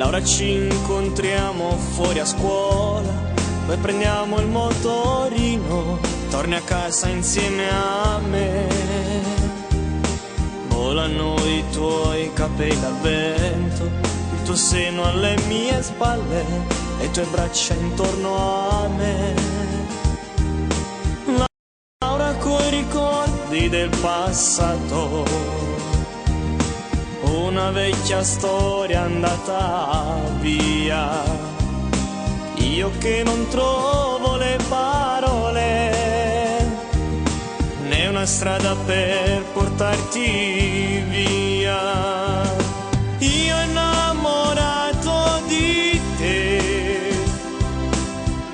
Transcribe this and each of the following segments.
Laura, ci incontriamo fuori a scuola, poi prendiamo il motorino, torni a casa insieme a me. Volano i tuoi capelli al vento, il tuo seno alle mie spalle, le tue braccia intorno a me. Laura, coi ricordi del passato, una vecchia storia andata via. Io che non trovo le parole, né una strada per portarti via. Io innamorato di te,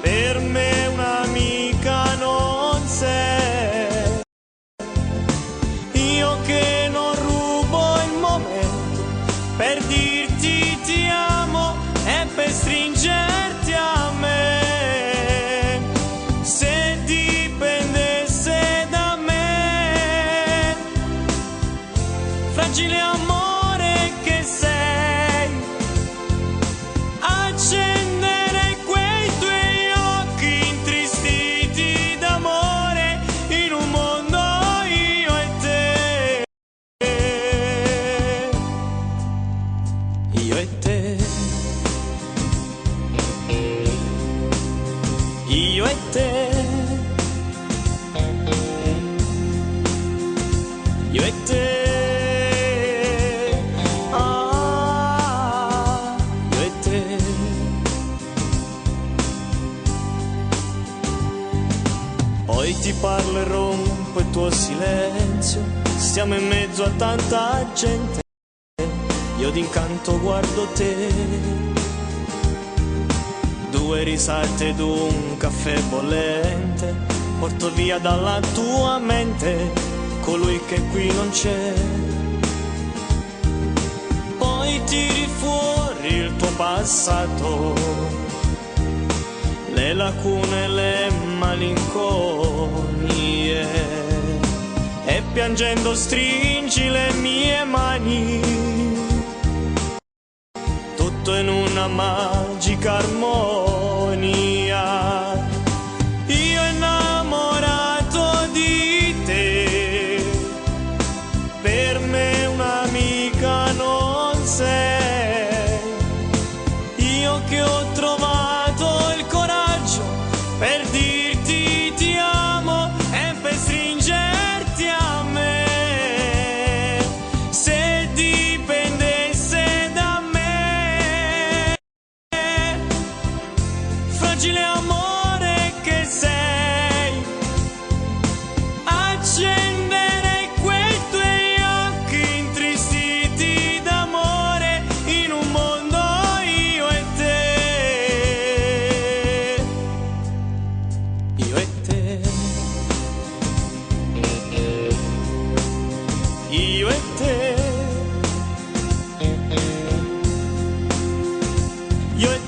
per me un'amica non sei. Io che non rubo il momento per dirti ti amo e per stringerti a me. Se dipendesse da me, fragile amore che sei, accendere quei tuoi occhi intristiti d'amore in un mondo io e te. Io e te. Io e te. Io e te. Ah, io e te. Poi ti parlo e rompo il tuo silenzio, stiamo in mezzo a tanta gente, io d'incanto guardo te. Due risate ed un caffè bollente, porto via dalla tua mente colui che qui non c'è. Poi tiri fuori il tuo passato, le lacune, le malinconie, e piangendo stringi le mie mani, tutto in una magica armonia. Io innamorato di te, per me un'amica non sei. Io che ho trovato il coraggio per dirti ti amo e per stringerti a me. Se dipendesse da me, fragile amore che sei, accendere quei tuoi occhi intristiti d'amore in un mondo io e te. Io e te. Io e te. Io e te.